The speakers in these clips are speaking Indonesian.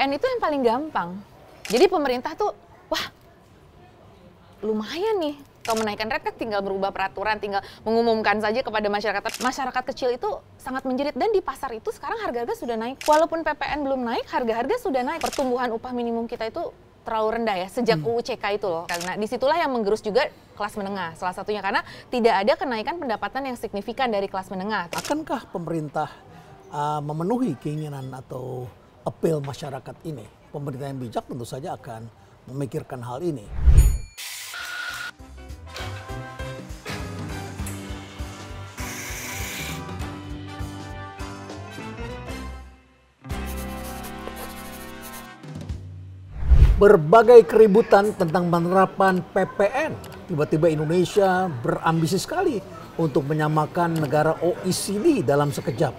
PPN itu yang paling gampang. Jadi pemerintah tuh, wah lumayan nih. Kalau menaikkan rate kan tinggal berubah peraturan, tinggal mengumumkan saja kepada masyarakat. Masyarakat kecil itu sangat menjerit dan di pasar itu sekarang harga-harga sudah naik. Walaupun PPN belum naik, harga-harga sudah naik. Pertumbuhan upah minimum kita itu terlalu rendah ya sejak UU CK itu loh. Karena disitulah yang menggerus juga kelas menengah salah satunya karena tidak ada kenaikan pendapatan yang signifikan dari kelas menengah. Akankah pemerintah memenuhi keinginan atau appeal masyarakat ini? Pemerintah yang bijak tentu saja akan memikirkan hal ini. Berbagai keributan tentang penerapan PPN. Tiba-tiba Indonesia berambisi sekali untuk menyamakan negara OECD dalam sekejap.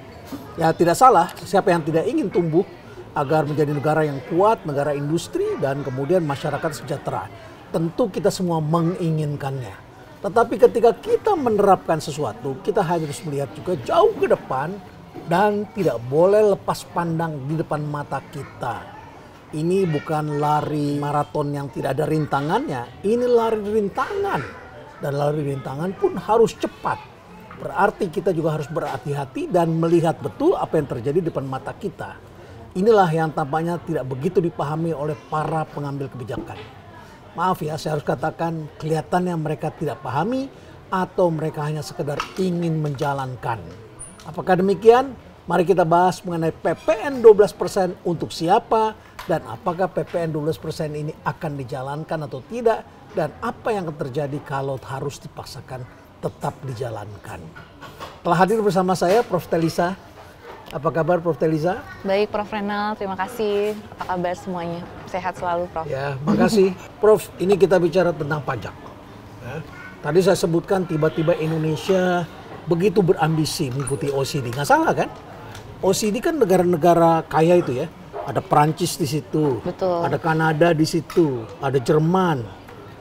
Ya tidak salah, siapa yang tidak ingin tumbuh agar menjadi negara yang kuat, negara industri, dan kemudian masyarakat sejahtera. Tentu kita semua menginginkannya. Tetapi ketika kita menerapkan sesuatu, kita harus melihat juga jauh ke depan dan tidak boleh lepas pandang di depan mata kita. Ini bukan lari maraton yang tidak ada rintangannya, ini lari rintangan. Dan lari rintangan pun harus cepat. Berarti kita juga harus berhati-hati dan melihat betul apa yang terjadi di depan mata kita. Inilah yang tampaknya tidak begitu dipahami oleh para pengambil kebijakan. Maaf ya, saya harus katakan kelihatannya mereka tidak pahami atau mereka hanya sekedar ingin menjalankan. Apakah demikian? Mari kita bahas mengenai PPN 12% untuk siapa dan apakah PPN 12% ini akan dijalankan atau tidak dan apa yang akan terjadi kalau harus dipaksakan tetap dijalankan. Telah hadir bersama saya Prof. Telisa. Apa kabar Prof. Telisa? Baik Prof. Renal, terima kasih. Apa kabar semuanya? Sehat selalu Prof. Ya, makasih. Prof, ini kita bicara tentang pajak. Ya. Tadi saya sebutkan tiba-tiba Indonesia begitu berambisi mengikuti OECD. Nggak salah kan? OECD kan negara-negara kaya itu ya. Ada Prancis di situ, betul. Ada Kanada di situ, ada Jerman,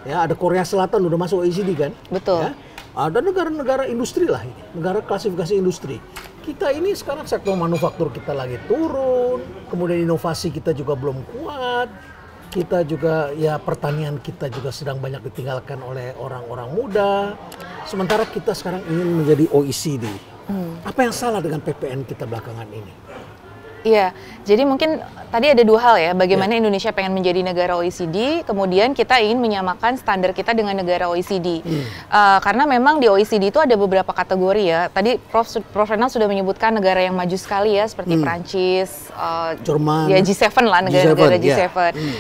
ya, ada Korea Selatan udah masuk OECD kan? Betul. Ya. Ada negara-negara industri lah ini, negara klasifikasi industri. Kita ini sekarang sektor manufaktur kita lagi turun, kemudian inovasi kita juga belum kuat. Kita juga ya pertanian kita juga sedang banyak ditinggalkan oleh orang-orang muda. Sementara kita sekarang ingin menjadi OECD. Apa yang salah dengan PPN kita belakangan ini? Iya, jadi mungkin tadi ada dua hal ya, bagaimana Indonesia pengen menjadi negara OECD, kemudian kita ingin menyamakan standar kita dengan negara OECD. Karena memang di OECD itu ada beberapa kategori ya, tadi Prof. Renal sudah menyebutkan negara yang maju sekali ya, seperti Prancis, Jerman, ya G7 lah, negara-negara G7.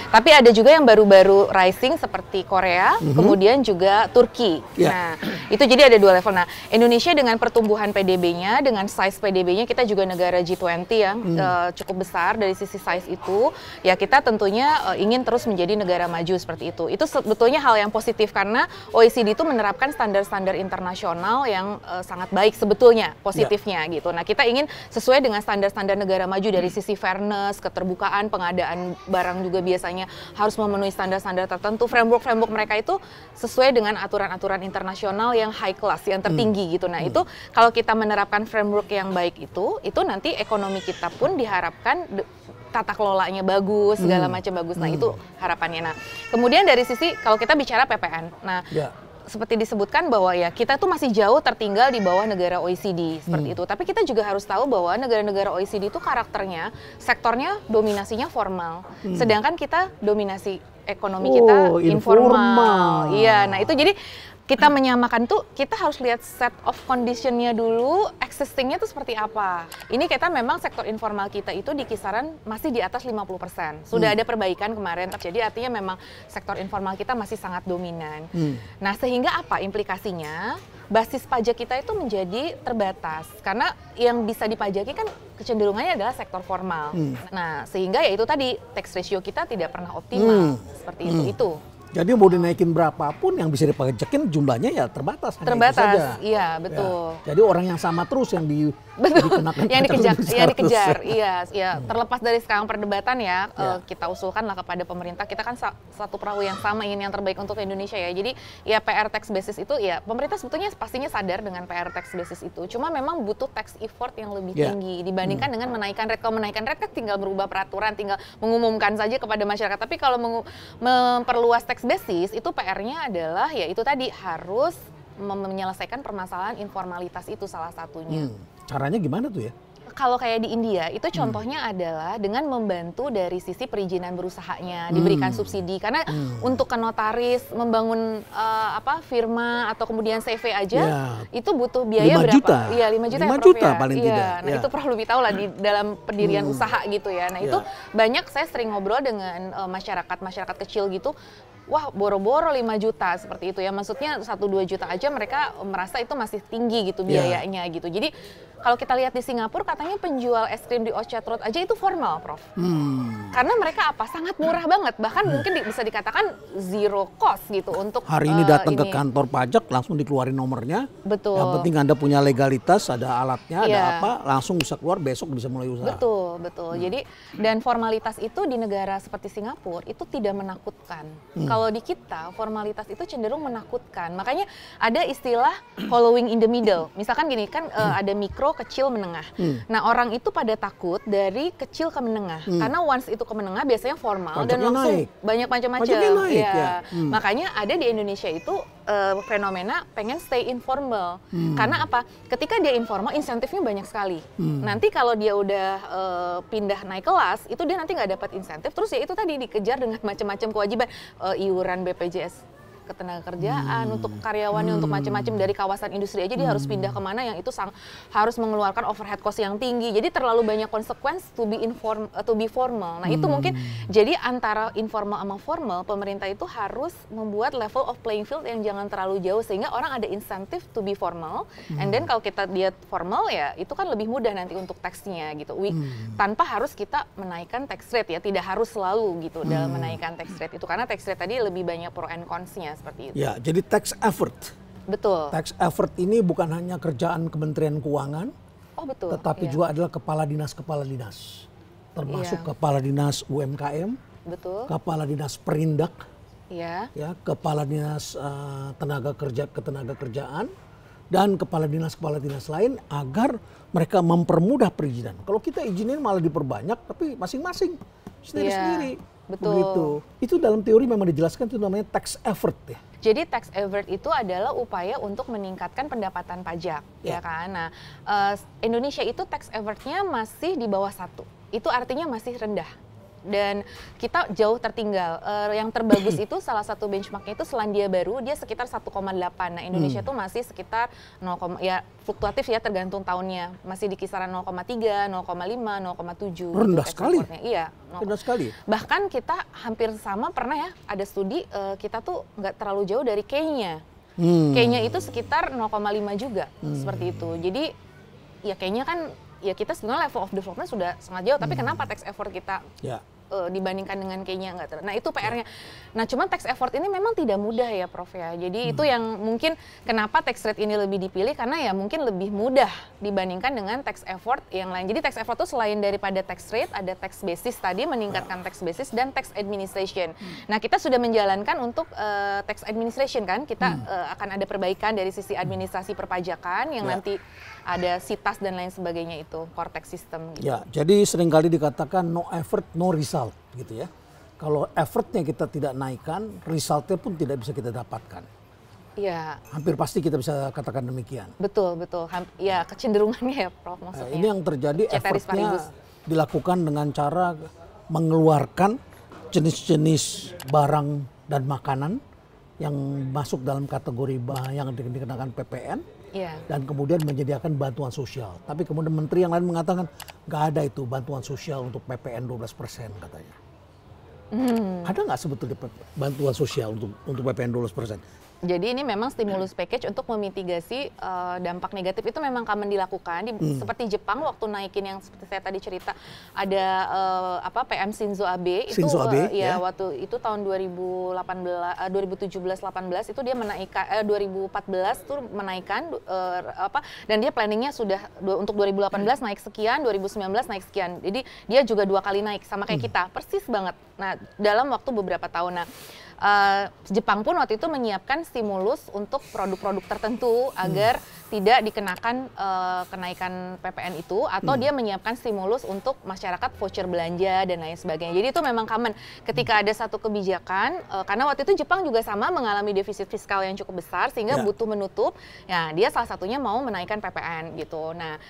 Tapi ada juga yang baru-baru rising seperti Korea, kemudian juga Turki. Nah, itu jadi ada dua level. Nah, Indonesia dengan pertumbuhan PDB-nya, dengan size PDB-nya, kita juga negara G20 yang cukup besar dari sisi size itu, ya kita tentunya ingin terus menjadi negara maju seperti itu. Itu sebetulnya hal yang positif karena OECD itu menerapkan standar-standar internasional yang sangat baik sebetulnya positifnya gitu. Nah kita ingin sesuai dengan standar-standar negara maju dari sisi fairness, keterbukaan, pengadaan barang juga biasanya harus memenuhi standar-standar tertentu. Framework mereka itu sesuai dengan aturan-aturan internasional yang high class, yang tertinggi gitu. Nah itu kalau kita menerapkan framework yang baik itu nanti ekonomi kita pun diharapkan tata kelolanya bagus, segala macam bagus. Nah itu harapannya. Nah kemudian dari sisi kalau kita bicara PPN, nah seperti disebutkan bahwa ya kita tuh masih jauh tertinggal di bawah negara OECD seperti itu. Tapi kita juga harus tahu bahwa negara-negara OECD itu karakternya, sektornya dominasinya formal, sedangkan kita dominasi ekonomi kita informal. Iya, nah itu jadi kita menyamakan tuh kita harus lihat set of condition-nya dulu, existing-nya tuh seperti apa. Ini kita memang sektor informal kita itu di kisaran masih di atas 50%. Sudah ada perbaikan kemarin, jadi artinya memang sektor informal kita masih sangat dominan. Nah sehingga apa implikasinya? Basis pajak kita itu menjadi terbatas karena yang bisa dipajaki kan kecenderungannya adalah sektor formal. Nah sehingga ya itu tadi tax ratio kita tidak pernah optimal seperti itu. Jadi mau dinaikin berapapun yang bisa dipajakin jumlahnya ya terbatas. Terbatas, iya betul. Ya, jadi orang yang sama terus yang dikenakan yang dikejar, iya. Terlepas dari sekarang perdebatan ya, kita usulkanlah kepada pemerintah. Kita kan satu perahu yang sama, ingin yang terbaik untuk Indonesia ya. Jadi ya PR tax basis itu ya pemerintah sebetulnya pastinya sadar dengan PR tax basis itu. Cuma memang butuh tax effort yang lebih tinggi dibandingkan dengan menaikkan rate. Kalau menaikkan rate kan tinggal berubah peraturan, tinggal mengumumkan saja kepada masyarakat. Tapi kalau memperluas tax basis itu PR-nya adalah ya itu tadi harus menyelesaikan permasalahan informalitas itu salah satunya. Caranya gimana tuh ya? Kalau kayak di India itu contohnya adalah dengan membantu dari sisi perizinan berusahanya, diberikan subsidi karena untuk ke notaris membangun firma atau kemudian CV aja itu butuh biaya 5 berapa? Juta. Iya 5 juta 5 ya Prof juta ya. paling tidak. Nah itu perlu lebih tahu lah di dalam pendirian usaha gitu ya. Nah itu banyak saya sering ngobrol dengan masyarakat kecil gitu. Wah boro-boro 5 juta seperti itu ya, maksudnya 1-2 juta aja mereka merasa itu masih tinggi gitu biayanya gitu. Jadi kalau kita lihat di Singapura katanya penjual es krim di Orchard Road aja itu formal Prof. Karena mereka sangat murah banget, bahkan mungkin bisa dikatakan zero cost gitu untuk hari ini datang ke kantor pajak langsung dikeluarin nomornya. Betul. Yang penting Anda punya legalitas, ada alatnya, ada apa, langsung bisa keluar besok bisa mulai usaha. Betul. Jadi dan formalitas itu di negara seperti Singapura itu tidak menakutkan. Kalau di kita formalitas itu cenderung menakutkan. Makanya ada istilah following in the middle. Misalkan gini kan ada mikro, kecil, menengah. Nah orang itu pada takut dari kecil ke menengah karena once itu ke menengah biasanya formal pajaknya dan langsung banyak macam-macam. Makanya ada di Indonesia itu fenomena pengen stay informal. Karena apa? Ketika dia informal insentifnya banyak sekali. Nanti kalau dia udah pindah naik kelas itu dia nanti nggak dapat insentif. Terus ya itu tadi dikejar dengan macam-macam kewajiban, iuran BPJS ketenagakerjaan untuk karyawannya, untuk macam-macam dari kawasan industri aja dia harus pindah kemana yang itu harus mengeluarkan overhead cost yang tinggi. Jadi terlalu banyak konsekuensi to be formal. Nah itu mungkin jadi antara informal sama formal pemerintah itu harus membuat level of playing field yang jangan terlalu jauh sehingga orang ada insentif to be formal. And then kalau kita lihat formal ya itu kan lebih mudah nanti untuk taxnya gitu. Tanpa harus kita menaikkan tax rate ya, tidak harus selalu gitu dalam menaikkan tax rate itu karena tax rate tadi lebih banyak pro and cons-nya. Seperti itu. Ya, jadi tax effort. Betul. Tax effort ini bukan hanya kerjaan Kementerian Keuangan, betul. Tetapi juga adalah kepala dinas, termasuk kepala dinas UMKM, betul. Kepala dinas Perindak, ya, kepala dinas tenaga kerjaan, dan kepala dinas lain agar mereka mempermudah perizinan. Kalau kita izinin malah diperbanyak, tapi masing-masing sendiri-sendiri. Betul. Begitu. Itu dalam teori memang dijelaskan itu namanya tax effort ya. Jadi tax effort itu adalah upaya untuk meningkatkan pendapatan pajak, ya kan? Nah, Indonesia itu tax effortnya masih di bawah 1. Itu artinya masih rendah. Dan kita jauh tertinggal. Yang terbagus itu salah satu benchmarknya itu Selandia Baru, dia sekitar 1,8. Nah Indonesia tuh masih sekitar 0, ya fluktuatif ya tergantung tahunnya. Masih di kisaran 0,3, 0,5, 0,7. Rendah sekali. Iya. Rendah sekali. Bahkan kita hampir sama pernah ya ada studi kita tuh nggak terlalu jauh dari Kenya. Kenya itu sekitar 0,5 juga seperti itu. Jadi ya Kenya kan ya kita sebenarnya level of development sudah sangat jauh, tapi kenapa tax effort kita dibandingkan dengan Kenya nggak Nah itu PR-nya. Nah cuman tax effort ini memang tidak mudah ya Prof ya. Jadi itu yang mungkin kenapa tax rate ini lebih dipilih karena ya mungkin lebih mudah dibandingkan dengan tax effort yang lain. Jadi tax effort itu selain daripada tax rate ada tax basis tadi meningkatkan tax basis dan tax administration. Nah kita sudah menjalankan untuk tax administration kan kita akan ada perbaikan dari sisi administrasi perpajakan yang nanti ada sitas dan lain sebagainya itu core tax system. Gitu. Ya jadi seringkali dikatakan no effort no result gitu ya. Kalau effortnya kita tidak naikkan, resultnya pun tidak bisa kita dapatkan. Iya. Hampir pasti kita bisa katakan demikian. Betul. Ya kecenderungannya ya Prof maksudnya. Ini yang terjadi effortnya dilakukan dengan cara mengeluarkan jenis-jenis barang dan makanan yang masuk dalam kategori yang dikenakan PPN. Dan kemudian menyediakan bantuan sosial. Tapi kemudian menteri yang lain mengatakan nggak ada itu bantuan sosial untuk PPN 12% katanya. Ada nggak sebetulnya bantuan sosial untuk PPN 12%? Jadi ini memang stimulus package untuk memitigasi dampak negatif itu memang common dilakukan. Seperti Jepang waktu naikin yang seperti saya tadi cerita ada PM Shinzo Abe itu waktu itu tahun 2017-18 itu dia menaikkan 2014 tuh menaikkan dan dia planningnya sudah untuk 2018 naik sekian, 2019 naik sekian. Jadi dia juga 2 kali naik sama kayak kita, persis banget. Nah dalam waktu beberapa tahun. Nah Jepang pun waktu itu menyiapkan stimulus untuk produk-produk tertentu agar tidak dikenakan kenaikan PPN itu, atau dia menyiapkan stimulus untuk masyarakat voucher belanja dan lain sebagainya. Jadi itu memang common ketika ada satu kebijakan, karena waktu itu Jepang juga sama mengalami defisit fiskal yang cukup besar sehingga butuh menutup. Ya, dia salah satunya mau menaikkan PPN gitu. Nah,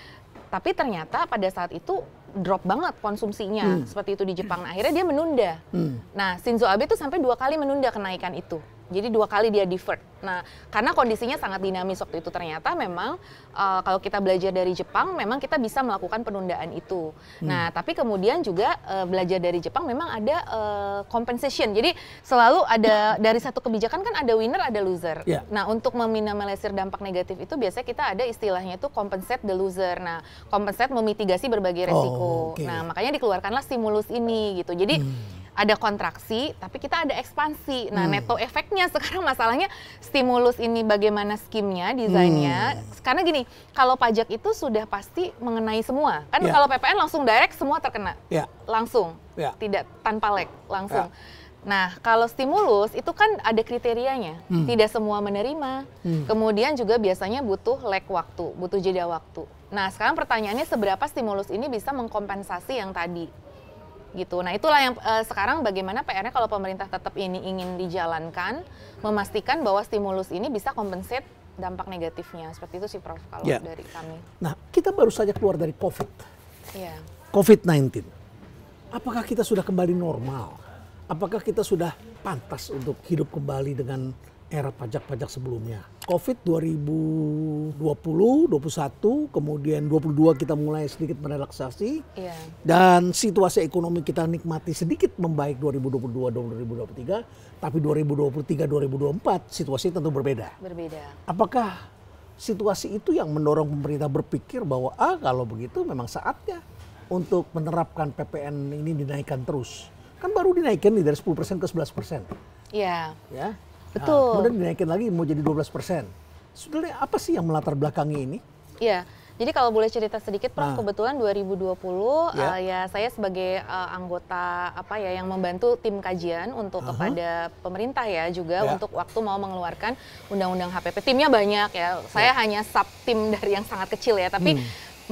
tapi ternyata pada saat itu drop banget konsumsinya seperti itu di Jepang. Nah, akhirnya dia menunda. Nah, Shinzo Abe itu sampai 2 kali menunda kenaikan itu. Jadi 2 kali dia deferred. Nah, karena kondisinya sangat dinamis waktu itu, ternyata memang kalau kita belajar dari Jepang, memang kita bisa melakukan penundaan itu. Nah, tapi kemudian juga belajar dari Jepang memang ada compensation. Jadi selalu ada dari satu kebijakan kan ada winner, ada loser. Yeah. Nah, untuk meminimalisir dampak negatif itu biasanya kita ada istilahnya itu compensate the loser. Nah, compensate memitigasi berbagai resiko. Nah, makanya dikeluarkanlah stimulus ini gitu. Jadi ada kontraksi, tapi kita ada ekspansi. Nah, neto efeknya sekarang masalahnya stimulus ini bagaimana skimnya, desainnya. Karena gini, kalau pajak itu sudah pasti mengenai semua. Kan kalau PPN langsung direct semua terkena. Langsung, tidak tanpa lag, langsung. Nah, kalau stimulus itu kan ada kriterianya. Tidak semua menerima. Kemudian juga biasanya butuh lag waktu, butuh jeda waktu. Nah, sekarang pertanyaannya seberapa stimulus ini bisa mengkompensasi yang tadi? Gitu. Nah, itulah yang sekarang bagaimana PR-nya kalau pemerintah tetap ini ingin dijalankan, memastikan bahwa stimulus ini bisa compensate dampak negatifnya. Seperti itu sih Prof kalau dari kami. Nah, kita baru saja keluar dari COVID-19. Apakah kita sudah kembali normal? Apakah kita sudah pantas untuk hidup kembali dengan era pajak-pajak sebelumnya? COVID 2020, 21, kemudian 22 kita mulai sedikit merelaksasi. Dan situasi ekonomi kita nikmati sedikit membaik 2022, 2023. Tapi 2023, 2024 situasi tentu berbeda. Apakah situasi itu yang mendorong pemerintah berpikir bahwa kalau begitu memang saatnya untuk menerapkan PPN ini dinaikkan terus? Kan baru dinaikkan dari 10% ke 11%. Iya. Ya. Betul. Kemudian dinaikin lagi mau jadi 12%. Sebenarnya apa sih yang melatar belakangi ini? Iya. Jadi kalau boleh cerita sedikit, Prof, kebetulan 2020 ya saya sebagai anggota yang membantu tim kajian untuk kepada pemerintah ya juga untuk waktu mau mengeluarkan undang-undang HPP. Timnya banyak ya. Saya hanya sub tim dari yang sangat kecil ya, tapi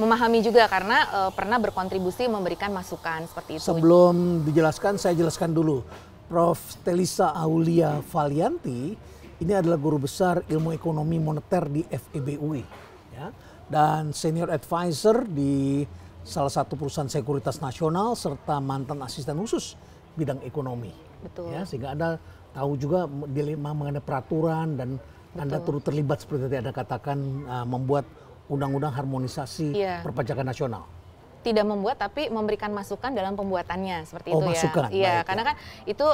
memahami juga karena pernah berkontribusi memberikan masukan seperti itu. Sebelum dijelaskan, saya jelaskan dulu. Prof. Telisa Aulia Valianti ini adalah guru besar ilmu ekonomi moneter di FEB UI, ya, dan senior advisor di salah satu perusahaan sekuritas nasional serta mantan asisten khusus bidang ekonomi. Betul. Ya, sehingga Anda tahu juga dilema mengenai peraturan dan Anda turut terlibat seperti yang Anda katakan membuat undang-undang harmonisasi perpajakan nasional. Tidak membuat tapi memberikan masukan dalam pembuatannya seperti itu masukan. Iya, karena kan itu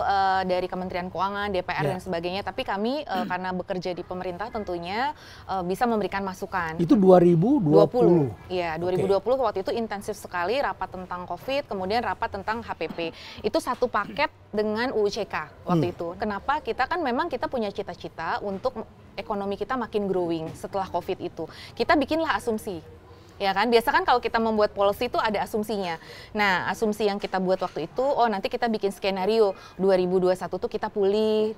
dari Kementerian Keuangan, DPR dan sebagainya, tapi kami karena bekerja di pemerintah tentunya bisa memberikan masukan. Itu 2020. Iya, 2020 waktu itu intensif sekali rapat tentang Covid, kemudian rapat tentang HPP. Itu satu paket dengan UU-CK waktu itu. Kenapa? Kita kan memang kita punya cita-cita untuk ekonomi kita makin growing setelah Covid itu. Kita bikinlah asumsi. Ya kan, biasa kan kalau kita membuat policy itu ada asumsinya. Nah, asumsi yang kita buat waktu itu, nanti kita bikin skenario 2021 tuh kita pulih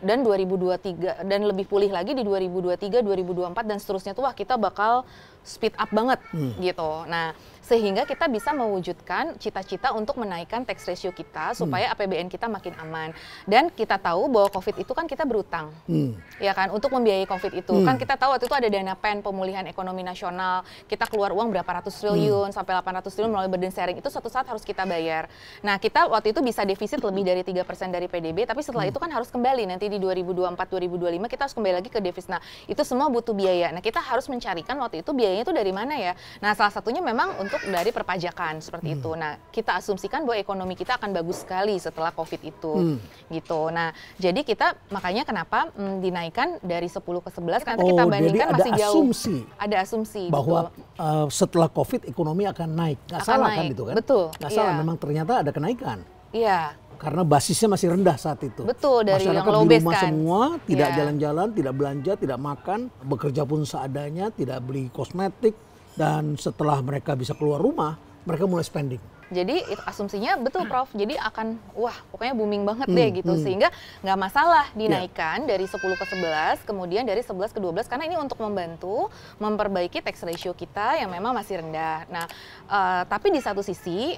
dan 2023 dan lebih pulih lagi di 2023, 2024 dan seterusnya tuh kita bakal speed up banget gitu. Nah, sehingga kita bisa mewujudkan cita-cita untuk menaikkan tax ratio kita supaya APBN kita makin aman. Dan kita tahu bahwa COVID itu kan kita berutang, ya kan, untuk membiayai COVID itu. Kan kita tahu waktu itu ada dana PEN, pemulihan ekonomi nasional, kita keluar uang berapa ratus triliun sampai 800 triliun melalui burden sharing, itu suatu saat harus kita bayar. Nah, kita waktu itu bisa defisit lebih dari 3% dari PDB, tapi setelah itu kan harus kembali, nanti di 2024, 2025 kita harus kembali lagi ke defisit. Nah, itu semua butuh biaya. Nah, kita harus mencarikan waktu itu biaya biayanya itu dari mana ya? Nah, salah satunya memang untuk dari perpajakan seperti itu. Nah, kita asumsikan bahwa ekonomi kita akan bagus sekali setelah COVID itu, gitu. Nah, jadi kita makanya kenapa dinaikkan dari 10 ke 11 karena kita bandingkan masih jauh. Ada asumsi bahwa setelah COVID ekonomi akan naik. Nggak salah naik. Kan itu kan? Betul. Nggak salah, memang ternyata ada kenaikan. Iya. Karena basisnya masih rendah saat itu. Betul, dari masyarakat yang low di base rumah kan. semua, tidak jalan-jalan, tidak belanja, tidak makan, bekerja pun seadanya, tidak beli kosmetik, dan setelah mereka bisa keluar rumah, mereka mulai spending. Jadi itu asumsinya betul Prof, jadi akan wah pokoknya booming banget deh gitu, sehingga nggak masalah dinaikkan dari 10 ke 11, kemudian dari 11 ke 12, karena ini untuk membantu memperbaiki tax ratio kita yang memang masih rendah. Nah, tapi di satu sisi,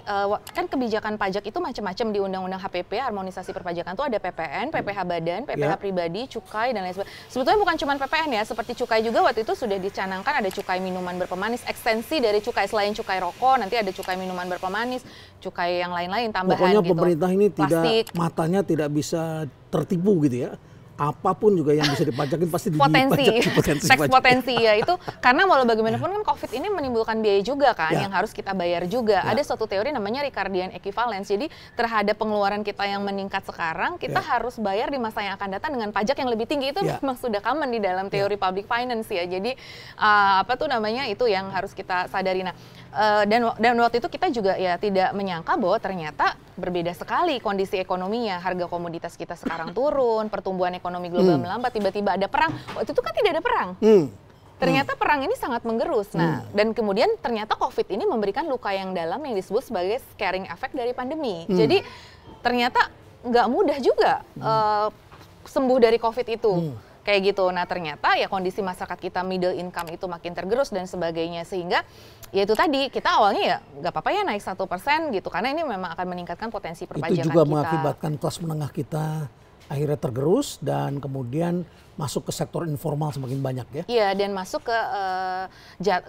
kan kebijakan pajak itu macam-macam di Undang-Undang HPP, harmonisasi perpajakan tuh ada PPN, PPh badan, PPh pribadi, cukai, dan lain sebagainya. Sebetulnya bukan cuma PPN ya, seperti cukai juga waktu itu sudah dicanangkan, ada cukai minuman berpemanis, ekstensi dari cukai selain cukai rokok, nanti ada cukai minuman berpemanis, cukai yang lain-lain tambahan. Pokoknya gitu. Pemerintah ini Plastik. matanya tidak bisa tertipu gitu ya. Apapun juga yang bisa dipajakin pasti potensi ya itu karena walau bagaimanapun kan COVID ini menimbulkan biaya juga kan yang harus kita bayar juga. Ada suatu teori namanya Ricardian equivalence. Jadi terhadap pengeluaran kita yang meningkat sekarang kita harus bayar di masa yang akan datang dengan pajak yang lebih tinggi. Itu memang sudah common di dalam teori public finance ya. Jadi itu yang harus kita sadari. Nah, dan waktu itu kita juga ya tidak menyangka bahwa ternyata berbeda sekali kondisi ekonominya. Harga komoditas kita sekarang turun, pertumbuhan ekonomi global melambat, tiba-tiba ada perang. Waktu itu kan tidak ada perang. Ternyata perang ini sangat menggerus. Nah, dan kemudian ternyata COVID ini memberikan luka yang dalam yang disebut sebagai scaring effect dari pandemi. Jadi ternyata nggak mudah juga sembuh dari COVID itu. Kayak gitu. Nah, ternyata ya kondisi masyarakat kita middle income itu makin tergerus dan sebagainya, sehingga ya itu tadi kita awalnya ya nggak apa-apa ya naik 1% gitu, karena ini memang akan meningkatkan potensi perpajakan kita. Itu juga mengakibatkan kelas menengah kita akhirnya tergerus dan kemudian masuk ke sektor informal semakin banyak ya. Iya, dan masuk ke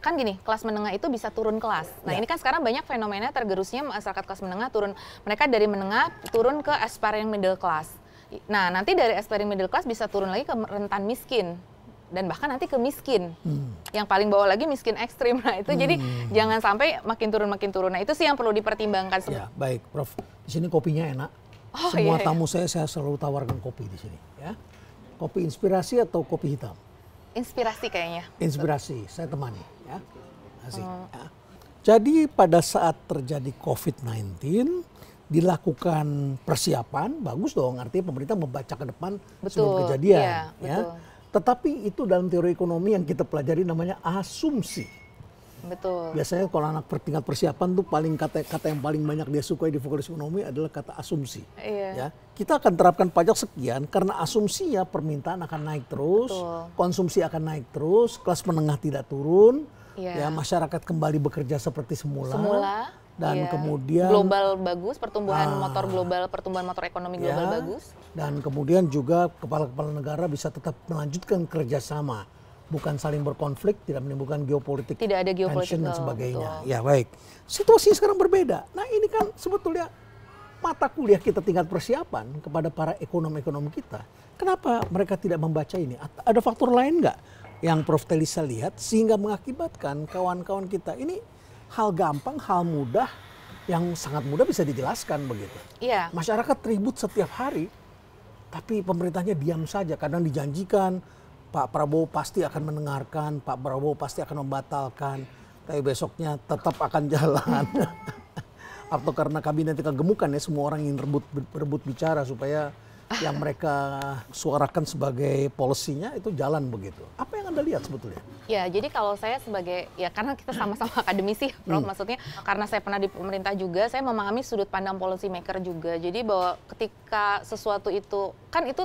kan gini, kelas menengah itu bisa turun kelas. Nah, ini kan sekarang banyak fenomena tergerusnya masyarakat kelas menengah turun, mereka dari menengah turun ke aspiring middle class. Nah, nanti dari aspiring middle class bisa turun lagi ke rentan miskin dan bahkan nanti ke miskin. Yang paling bawah lagi miskin ekstrim. Nah, itu jadi jangan sampai makin turun. Nah, itu sih yang perlu dipertimbangkan. Ya, baik, Prof. Di sini kopinya enak. Semua tamu saya selalu tawarkan kopi di sini, ya. Kopi inspirasi atau kopi hitam? Inspirasi kayaknya. Inspirasi, saya temani, ya. Asik. Ya. Jadi pada saat terjadi COVID-19 dilakukan persiapan, bagus dong, artinya pemerintah membaca ke depan sebelum kejadian. Iya, ya. Tetapi itu dalam teori ekonomi yang kita pelajari namanya asumsi. Betul. Biasanya kalau anak tingkat persiapan tuh paling kata yang paling banyak dia sukai di fakultas ekonomi adalah kata asumsi. Iya. Ya, kita akan terapkan pajak sekian karena asumsinya permintaan akan naik terus, konsumsi akan naik terus, kelas menengah tidak turun, ya masyarakat kembali bekerja seperti semula. Dan kemudian global bagus, pertumbuhan motor ekonomi global bagus. Dan kemudian juga kepala-kepala negara bisa tetap melanjutkan kerjasama, bukan saling berkonflik, tidak menimbulkan geopolitik, tidak ada geopolitik dan sebagainya. Ya baik, situasi sekarang berbeda. Nah ini kan sebetulnya mata kuliah kita tingkat persiapan kepada para ekonom-ekonom kita. Kenapa mereka tidak membaca ini? Ada faktor lain nggak yang Prof. Telisa lihat sehingga mengakibatkan kawan-kawan kita ini hal gampang, hal mudah, yang sangat mudah bisa dijelaskan begitu. Iya. Masyarakat ribut setiap hari, tapi pemerintahnya diam saja. Kadang dijanjikan Pak Prabowo pasti akan mendengarkan, Pak Prabowo pasti akan membatalkan, tapi besoknya tetap akan jalan. Atau karena kabinetnya kegemukan ya, semua orang ingin berebut bicara supaya yang mereka suarakan sebagai polisinya itu jalan begitu. Apa yang Anda lihat sebetulnya? Ya, jadi kalau saya sebagai, ya karena kita sama-sama akademisi, Prof, maksudnya karena saya pernah di pemerintah juga, saya memahami sudut pandang policy maker juga. Jadi bahwa ketika sesuatu itu, kan itu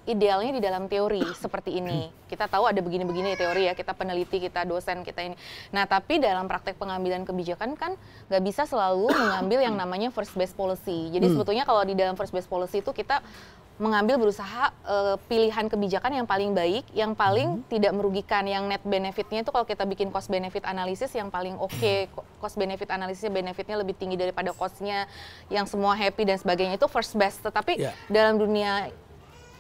idealnya di dalam teori seperti ini. Kita tahu ada begini-begini teori ya, kita peneliti, kita dosen, kita ini. Nah, tapi dalam praktek pengambilan kebijakan kan nggak bisa selalu mengambil yang namanya first best policy. Jadi sebetulnya kalau di dalam first best policy itu kita mengambil berusaha pilihan kebijakan yang paling baik, yang paling tidak merugikan, yang net benefitnya itu kalau kita bikin cost benefit analisis yang paling oke, cost benefit analisisnya benefitnya lebih tinggi daripada costnya, yang semua happy dan sebagainya, itu first best. Tetapi dalam dunia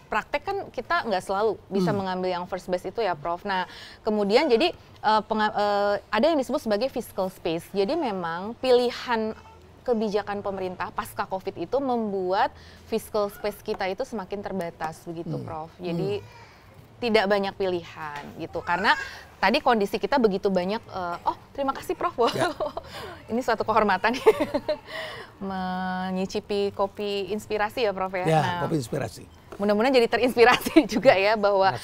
praktek kan kita nggak selalu bisa mengambil yang first base itu ya, Prof. Nah, kemudian jadi ada yang disebut sebagai fiscal space. Jadi memang pilihan kebijakan pemerintah pasca COVID itu membuat fiscal space kita itu semakin terbatas begitu, Prof. Jadi tidak banyak pilihan gitu, karena tadi kondisi kita begitu banyak. Terima kasih, Prof. Ya. Ini suatu kehormatan menyicipi kopi inspirasi ya, Prof ya. Ya, nah, kopi inspirasi. Mudah-mudahan jadi terinspirasi juga ya, bahwa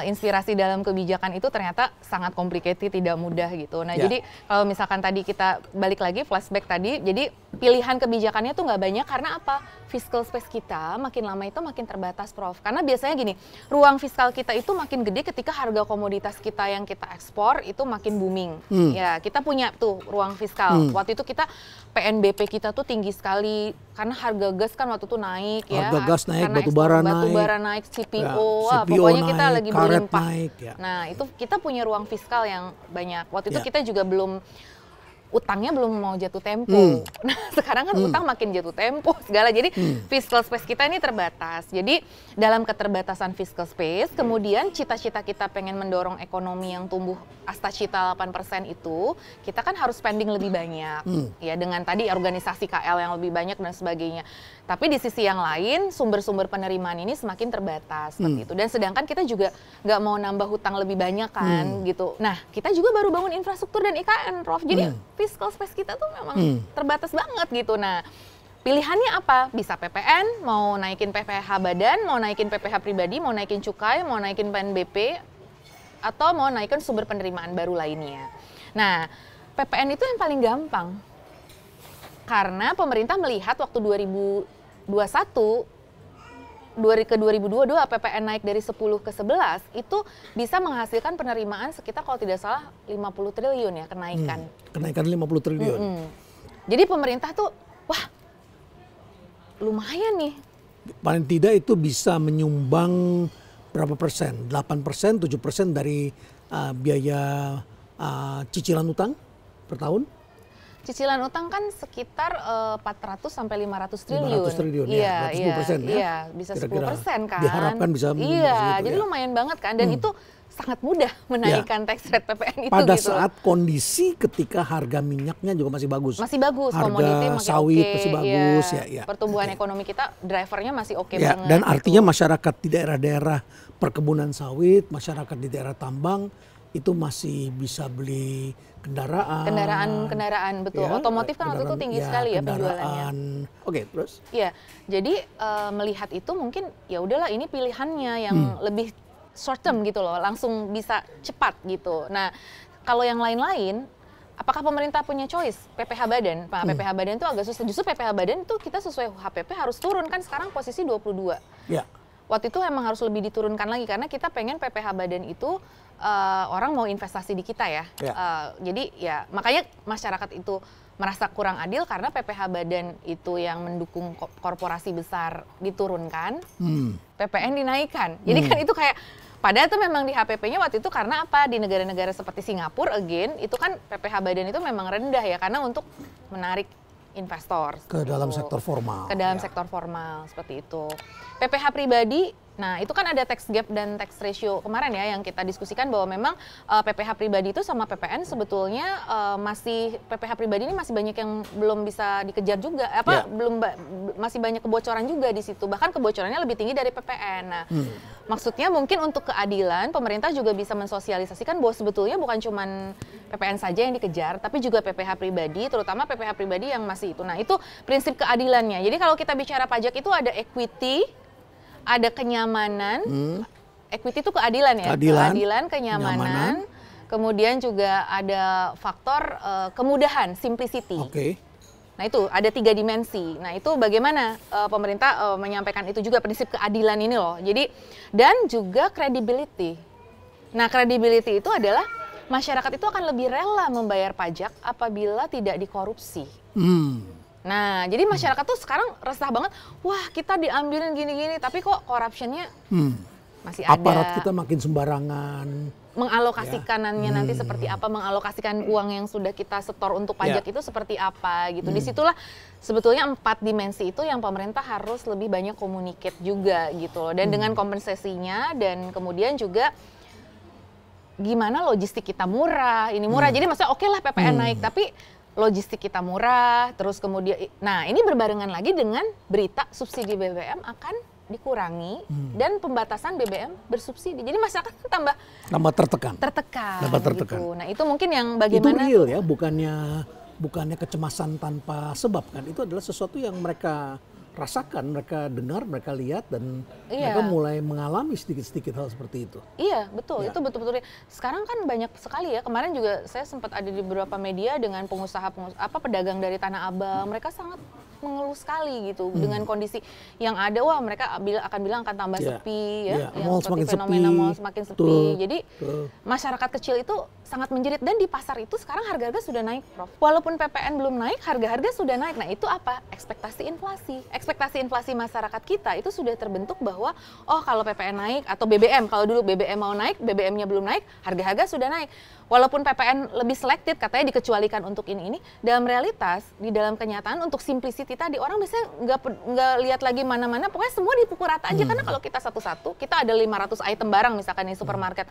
inspirasi dalam kebijakan itu ternyata sangat complicated, tidak mudah gitu. Nah, jadi kalau misalkan tadi kita balik lagi flashback tadi, jadi pilihan kebijakannya tuh nggak banyak karena apa? Fiscal space kita makin lama itu makin terbatas, Prof. Karena biasanya gini, ruang fiskal kita itu makin gede ketika harga komoditas kita yang kita ekspor itu makin booming. Ya, kita punya tuh ruang fiskal. Waktu itu kita PNBP kita tuh tinggi sekali karena harga gas kan waktu itu naik ya. Harga gas naik, karena batu bara naik, CPO, ya, CPO pokoknya naik, kita lagi karet berlimpah. naik, ya. Nah, itu kita punya ruang fiskal yang banyak. Waktu itu kita juga utangnya belum mau jatuh tempo. Nah, sekarang kan utang makin jatuh tempo segala. Jadi fiscal space kita ini terbatas. Jadi dalam keterbatasan fiscal space, kemudian cita-cita kita pengen mendorong ekonomi yang tumbuh astacita 8% itu, kita kan harus spending lebih banyak. Ya, dengan tadi organisasi KL yang lebih banyak dan sebagainya. Tapi di sisi yang lain, sumber-sumber penerimaan ini semakin terbatas seperti itu. Dan sedangkan kita juga nggak mau nambah hutang lebih banyak kan gitu. Nah, kita juga baru bangun infrastruktur dan IKN, Prof. Jadi fiscal space kita tuh memang terbatas banget gitu. Nah, pilihannya apa? Bisa PPN, mau naikin PPh badan, mau naikin PPh pribadi, mau naikin cukai, mau naikin PNBP, atau mau naikin sumber penerimaan baru lainnya. Nah, PPN itu yang paling gampang. Karena pemerintah melihat waktu 2021 ke 2022 PPN naik dari 10 ke 11 itu bisa menghasilkan penerimaan sekitar kalau tidak salah 50 triliun ya kenaikan. Kenaikan 50 triliun. Jadi pemerintah tuh wah lumayan nih. Paling tidak itu bisa menyumbang berapa persen? 8%, 7% dari biaya cicilan utang per tahun? Cicilan utang kan sekitar 400 sampai 500 triliun. 500 triliun iya, ya, 10% ya? Iya, bisa Kira-kira 10% kan. diharapkan bisa iya, jadi ya. lumayan banget kan. Dan itu sangat mudah menaikkan tax rate PPN itu pada gitu. saat kondisi ketika harga minyaknya juga masih bagus. Masih bagus, harga komoditi masih sawit oke, masih bagus ya. Pertumbuhan ekonomi kita drivernya masih oke ya, banget. dan artinya gitu. masyarakat di daerah-daerah perkebunan sawit, masyarakat di daerah tambang itu masih bisa beli kendaraan betul. Ya, otomotif kan waktu itu tinggi sekali ya penjualannya. Oke, terus? Iya, jadi melihat itu mungkin ya udahlah ini pilihannya yang lebih short term gitu loh, langsung bisa cepat gitu. Nah, kalau yang lain-lain, apakah pemerintah punya choice? PPh badan, Pak, PPh badan itu agak susah. Justru PPh badan itu kita sesuai HPP harus turun kan sekarang posisi 22. Ya. Waktu itu emang harus lebih diturunkan lagi karena kita pengen PPh badan itu orang mau investasi di kita ya. Jadi ya makanya masyarakat itu merasa kurang adil karena PPh badan itu yang mendukung korporasi besar diturunkan, PPN dinaikkan. Jadi kan itu kayak padahal itu memang di HPP-nya waktu itu karena apa? Di negara-negara seperti Singapura again itu kan PPh badan itu memang rendah ya karena untuk menarik investor ke dalam sektor formal. Ke dalam sektor formal seperti itu. PPh pribadi, nah itu kan ada tax gap dan tax ratio kemarin ya yang kita diskusikan bahwa memang PPh pribadi itu sama PPN sebetulnya PPh pribadi ini masih banyak yang belum bisa dikejar juga, masih banyak kebocoran juga di situ, bahkan kebocorannya lebih tinggi dari PPN. Nah, maksudnya mungkin untuk keadilan pemerintah juga bisa mensosialisasikan bahwa sebetulnya bukan cuma PPN saja yang dikejar, tapi juga PPh pribadi, terutama PPh pribadi yang masih itu. Nah itu prinsip keadilannya. Jadi kalau kita bicara pajak itu ada equity, ada kenyamanan, equity itu keadilan ya, keadilan, kenyamanan, kemudian juga ada faktor kemudahan, simplicity. Nah itu ada 3 dimensi. Nah itu bagaimana pemerintah menyampaikan itu juga prinsip keadilan ini loh. Jadi dan juga credibility. Nah credibility itu adalah masyarakat itu akan lebih rela membayar pajak apabila tidak dikorupsi. Nah, jadi masyarakat tuh sekarang resah banget, wah kita diambilin gini-gini, tapi kok corruption-nya masih ada. Aparat kita makin sembarangan. mengalokasikanannya nanti seperti apa, mengalokasikan uang yang sudah kita setor untuk pajak itu seperti apa gitu. Disitulah sebetulnya 4 dimensi itu yang pemerintah harus lebih banyak communicate juga gitu loh. Dan dengan kompensasinya dan kemudian juga gimana logistik kita murah, ini murah. Jadi maksudnya oke lah PPN naik, tapi logistik kita murah, terus kemudian, nah ini berbarengan lagi dengan berita subsidi BBM akan dikurangi dan pembatasan BBM bersubsidi. Jadi masyarakat tambah tertekan. Gitu. Nah itu mungkin yang bagaimana itu real ya, bukannya kecemasan tanpa sebab kan. Itu adalah sesuatu yang mereka rasakan, mereka dengar, mereka lihat, dan mereka mulai mengalami sedikit-sedikit hal seperti itu. Iya, betul. Itu betul-betul. Sekarang kan banyak sekali ya. Kemarin juga saya sempat ada di beberapa media dengan pedagang dari Tanah Abang. Mereka sangat mengeluh sekali gitu dengan kondisi yang ada. Wah, mereka akan bilang akan tambah sepi ya, yang mall seperti semakin fenomena sepi. mall semakin sepi. Jadi masyarakat kecil itu sangat menjerit, dan di pasar itu sekarang harga-harga sudah naik, Prof. Walaupun PPN belum naik, harga-harga sudah naik. Nah, itu apa? Ekspektasi inflasi. Ekspektasi inflasi masyarakat kita itu sudah terbentuk bahwa kalau PPN naik atau BBM, kalau dulu BBM mau naik, BBM-nya belum naik, harga-harga sudah naik. Walaupun PPN lebih selected, katanya dikecualikan untuk ini, dalam realitas, di dalam kenyataan untuk simplicity tadi, orang biasanya nggak lihat lagi mana-mana, pokoknya semua dipukul rata aja. Karena kalau kita satu-satu, kita ada 500 item barang misalkan di supermarket,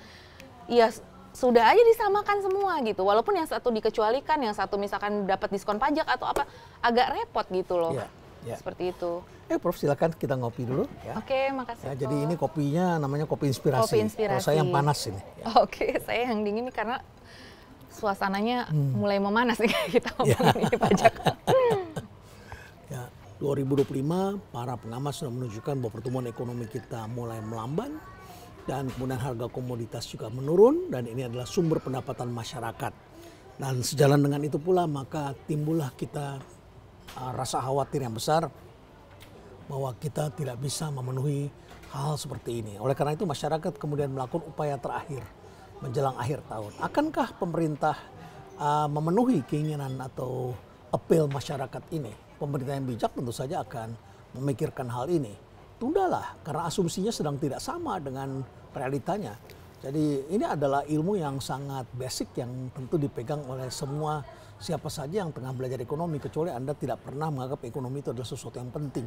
ya sudah aja disamakan semua gitu. Walaupun yang satu dikecualikan, yang satu misalkan dapat diskon pajak atau apa, agak repot gitu loh. Seperti itu. Prof, silakan kita ngopi dulu ya. Oke, makasih. Ya, jadi ini kopinya namanya kopi inspirasi. Kopi inspirasi. Kalau saya yang panas ini. Ya. Oke, saya yang dingin nih karena suasananya mulai memanas nih kita ngomongin pajak. Ya, 2025 para pengamat sudah menunjukkan bahwa pertumbuhan ekonomi kita mulai melamban dan kemudian harga komoditas juga menurun, dan ini adalah sumber pendapatan masyarakat. Dan sejalan dengan itu pula maka timbullah kita rasa khawatir yang besar bahwa kita tidak bisa memenuhi hal seperti ini. Oleh karena itu masyarakat kemudian melakukan upaya terakhir menjelang akhir tahun. Akankah pemerintah memenuhi keinginan atau apel masyarakat ini? Pemerintah yang bijak tentu saja akan memikirkan hal ini. Tundalah, karena asumsinya sedang tidak sama dengan realitanya. Jadi ini adalah ilmu yang sangat basic yang tentu dipegang oleh semua siapa saja yang tengah belajar ekonomi, kecuali Anda tidak pernah menganggap ekonomi itu adalah sesuatu yang penting.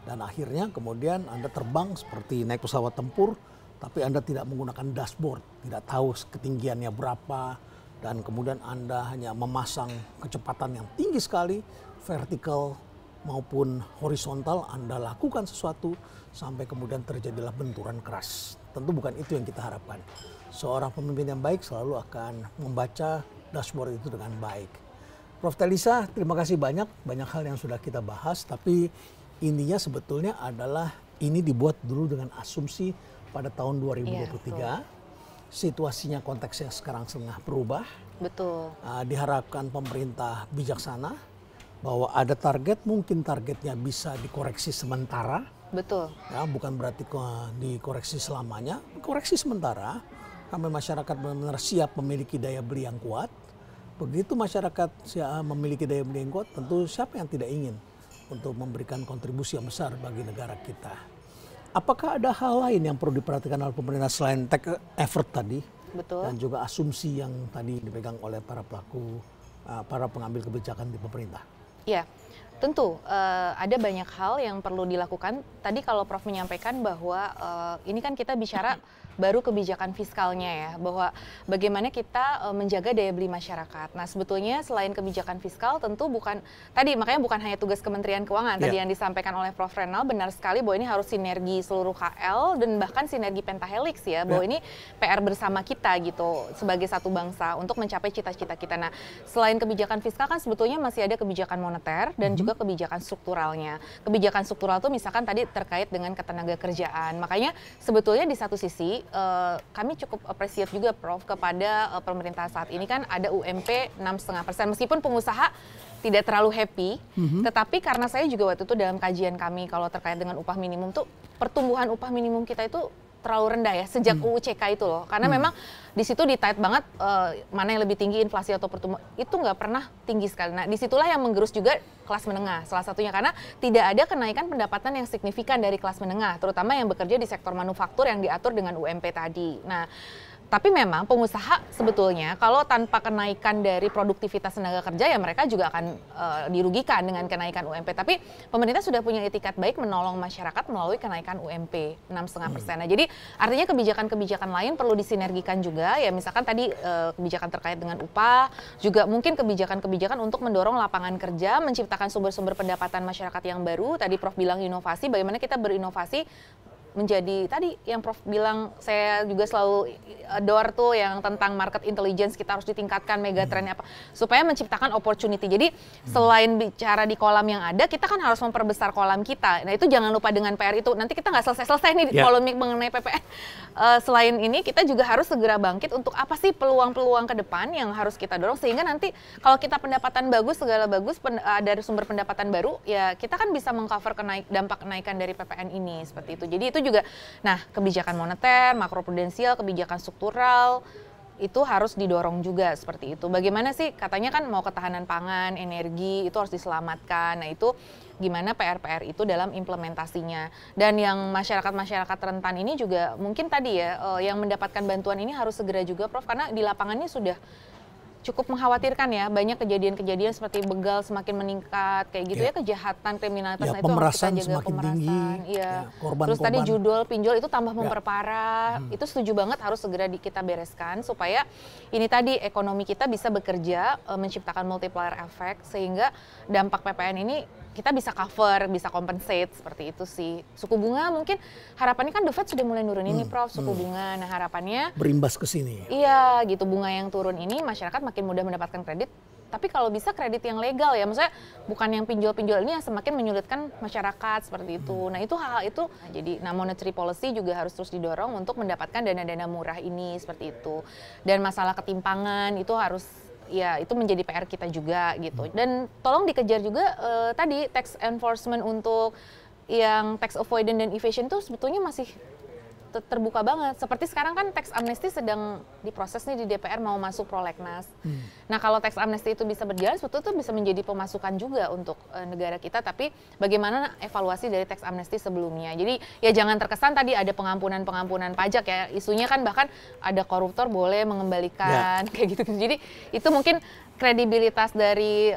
Dan akhirnya kemudian Anda terbang seperti naik pesawat tempur, tapi Anda tidak menggunakan dashboard, tidak tahu ketinggiannya berapa, dan kemudian Anda hanya memasang kecepatan yang tinggi sekali, vertikal maupun horizontal, Anda lakukan sesuatu sampai kemudian terjadilah benturan keras. Tentu bukan itu yang kita harapkan. Seorang pemimpin yang baik selalu akan membaca dashboard itu dengan baik. Prof. Telisa, terima kasih banyak hal yang sudah kita bahas, tapi intinya sebetulnya adalah ini dibuat dulu dengan asumsi pada tahun 2023. Situasinya, konteksnya sekarang setengah berubah. Betul. Diharapkan pemerintah bijaksana bahwa ada target, mungkin targetnya bisa dikoreksi sementara. Betul. Ya, bukan berarti dikoreksi selamanya, koreksi sementara. Sampai masyarakat benar-benar siap memiliki daya beli yang kuat. Begitu masyarakat memiliki daya beli yang kuat, tentu siapa yang tidak ingin untuk memberikan kontribusi yang besar bagi negara kita. Apakah ada hal lain yang perlu diperhatikan oleh pemerintah selain take effort tadi? Betul. Dan juga asumsi yang tadi dipegang oleh para pengambil kebijakan di pemerintah? Ya, tentu ada banyak hal yang perlu dilakukan. Tadi kalau Prof menyampaikan bahwa ini kan kita bicara baru kebijakan fiskalnya ya, bahwa bagaimana kita menjaga daya beli masyarakat. Nah sebetulnya selain kebijakan fiskal tentu makanya bukan hanya tugas Kementerian Keuangan, tadi yang disampaikan oleh Prof Renal benar sekali bahwa ini harus sinergi seluruh KL dan bahkan sinergi pentahelix ya, bahwa ini PR bersama kita gitu sebagai satu bangsa untuk mencapai cita-cita kita. Nah selain kebijakan fiskal kan sebetulnya masih ada kebijakan moneter dan juga kebijakan strukturalnya. Kebijakan struktural itu misalkan tadi terkait dengan ketenaga kerjaan. Makanya sebetulnya di satu sisi kami cukup appreciate juga Prof kepada pemerintah saat ini kan ada UMP 6,5%. Meskipun pengusaha tidak terlalu happy, tetapi karena saya juga waktu itu dalam kajian kami kalau terkait dengan upah minimum tuh pertumbuhan upah minimum kita itu terlalu rendah ya sejak UU CK itu loh, karena memang di situ ditight banget mana yang lebih tinggi inflasi atau pertumbuhan itu nggak pernah tinggi sekali. Nah disitulah yang menggerus juga kelas menengah salah satunya, karena tidak ada kenaikan pendapatan yang signifikan dari kelas menengah, terutama yang bekerja di sektor manufaktur yang diatur dengan UMP tadi. Nah Tapi memang pengusaha sebetulnya kalau tanpa kenaikan dari produktivitas tenaga kerja ya mereka juga akan dirugikan dengan kenaikan UMP. Tapi pemerintah sudah punya itikat baik menolong masyarakat melalui kenaikan UMP 6,5%. Nah, jadi artinya kebijakan-kebijakan lain perlu disinergikan juga ya, misalkan tadi kebijakan terkait dengan upah, juga mungkin kebijakan-kebijakan untuk mendorong lapangan kerja, menciptakan sumber-sumber pendapatan masyarakat yang baru. Tadi Prof bilang inovasi, bagaimana kita berinovasi menjadi tadi yang Prof bilang, saya juga selalu adore tuh yang tentang market intelligence, kita harus ditingkatkan megatrendnya apa supaya menciptakan opportunity. Jadi selain bicara di kolam yang ada, kita kan harus memperbesar kolam kita. Nah itu jangan lupa dengan PR itu. Nanti kita nggak selesai-selesai nih polemik mengenai PPN. Selain ini kita juga harus segera bangkit untuk apa sih peluang-peluang ke depan yang harus kita dorong, sehingga nanti kalau kita pendapatan bagus, segala bagus, dari sumber pendapatan baru, ya kita kan bisa mengcover dampak kenaikan dari PPN ini seperti itu. Jadi itu juga, nah kebijakan moneter, makroprudensial, kebijakan struktural itu harus didorong juga seperti itu. Bagaimana sih katanya kan mau ketahanan pangan, energi itu harus diselamatkan. Nah itu gimana PR-PR itu dalam implementasinya. Dan yang masyarakat-masyarakat rentan ini juga mungkin tadi ya yang mendapatkan bantuan ini harus segera juga Prof, karena di lapangannya sudah cukup mengkhawatirkan ya, banyak kejadian-kejadian seperti begal semakin meningkat kayak gitu ya, kejahatan, kriminalitas, nah itu harus kita jaga, pemerasan tinggi, terus tadi judul pinjol itu tambah memperparah, itu setuju banget harus segera kita bereskan supaya ini tadi ekonomi kita bisa bekerja, menciptakan multiplier effect sehingga dampak PPN ini kita bisa cover, bisa compensate seperti itu sih. Suku bunga mungkin harapannya kan The Fed sudah mulai nurunin nih Prof, suku bunga. Nah harapannya berimbas ke sini. Iya gitu, bunga yang turun ini masyarakat makin mudah mendapatkan kredit. Tapi kalau bisa kredit yang legal ya, maksudnya bukan yang pinjol-pinjol ini yang semakin menyulitkan masyarakat seperti itu. Nah itu hal itu, jadi monetary policy juga harus terus didorong untuk mendapatkan dana-dana murah ini seperti itu. Dan masalah ketimpangan itu harus, ya itu menjadi PR kita juga gitu. Dan tolong dikejar juga tadi tax enforcement untuk yang tax avoidance dan evasion itu sebetulnya masih terbuka banget. Seperti sekarang kan tax amnesty sedang diproses nih di DPR, mau masuk prolegnas. Nah kalau tax amnesty itu bisa berjalan, sebetulnya itu bisa menjadi pemasukan juga untuk negara kita. Tapi bagaimana evaluasi dari tax amnesty sebelumnya? Jadi ya jangan terkesan tadi ada pengampunan pajak ya. Isunya kan bahkan ada koruptor boleh mengembalikan kayak gitu. Jadi itu mungkin kredibilitas dari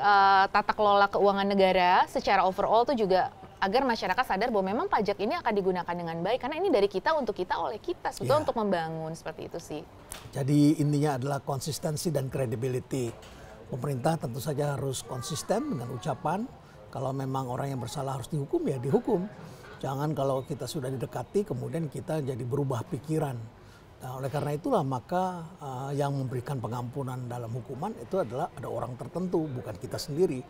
tata kelola keuangan negara secara overall itu juga agar masyarakat sadar bahwa memang pajak ini akan digunakan dengan baik karena ini dari kita untuk kita oleh kita sebetulnya untuk membangun seperti itu sih. Jadi intinya adalah konsistensi dan credibility. Pemerintah tentu saja harus konsisten dengan ucapan, kalau memang orang yang bersalah harus dihukum ya dihukum. Jangan kalau kita sudah didekati kemudian kita jadi berubah pikiran. Nah, oleh karena itulah maka yang memberikan pengampunan dalam hukuman itu adalah ada orang tertentu, bukan kita sendiri.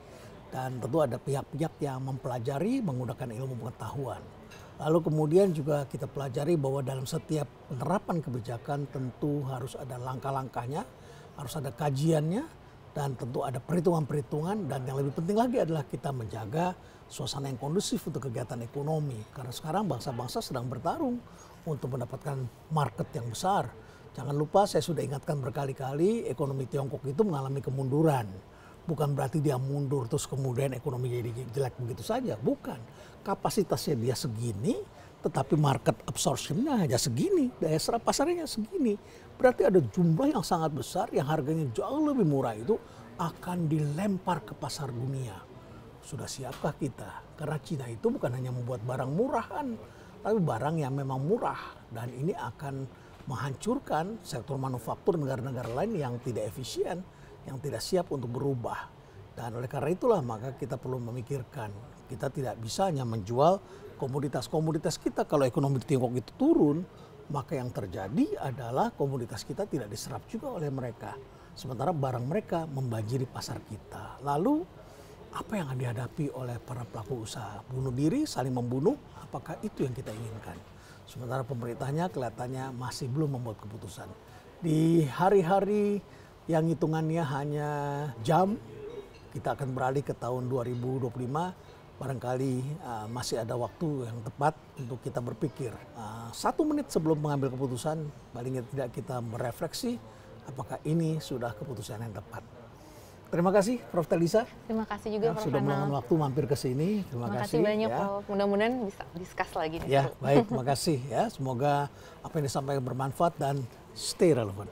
Dan tentu ada pihak-pihak yang mempelajari menggunakan ilmu pengetahuan. Lalu kemudian juga kita pelajari bahwa dalam setiap penerapan kebijakan tentu harus ada langkah-langkahnya, harus ada kajiannya, dan tentu ada perhitungan-perhitungan. Dan yang lebih penting lagi adalah kita menjaga suasana yang kondusif untuk kegiatan ekonomi. Karena sekarang bangsa-bangsa sedang bertarung untuk mendapatkan market yang besar. Jangan lupa saya sudah ingatkan berkali-kali ekonomi Tiongkok itu mengalami kemunduran. Bukan berarti dia mundur terus kemudian ekonomi jadi jelek begitu saja. Bukan. Kapasitasnya dia segini tetapi market absorption-nya hanya segini. Daya serap pasarnya segini. Berarti ada jumlah yang sangat besar yang harganya jauh lebih murah itu akan dilempar ke pasar dunia. Sudah siapkah kita? Karena Cina itu bukan hanya membuat barang murahan, tapi barang yang memang murah. Dan ini akan menghancurkan sektor manufaktur negara-negara lain yang tidak efisien, yang tidak siap untuk berubah. Dan oleh karena itulah maka kita perlu memikirkan, kita tidak bisa hanya menjual komoditas-komoditas kita. Kalau ekonomi di Tiongkok itu turun, maka yang terjadi adalah komoditas kita tidak diserap juga oleh mereka. Sementara barang mereka membanjiri pasar kita. Lalu apa yang akan dihadapi oleh para pelaku usaha? Bunuh diri, saling membunuh, apakah itu yang kita inginkan? Sementara pemerintahnya kelihatannya masih belum membuat keputusan. Di hari-hari yang hitungannya hanya jam, kita akan beralih ke tahun 2025, barangkali masih ada waktu yang tepat untuk kita berpikir. 1 menit sebelum mengambil keputusan, paling tidak kita merefleksi apakah ini sudah keputusan yang tepat. Terima kasih Prof. Talisa. Terima kasih juga Prof. Sudah meluangkan waktu mampir ke sini. Terima kasih banyak ya. Prof. Mudah-mudahan bisa discuss lagi nih. Ya, baik, terima kasih ya. Semoga apa yang disampaikan bermanfaat dan stay relevant.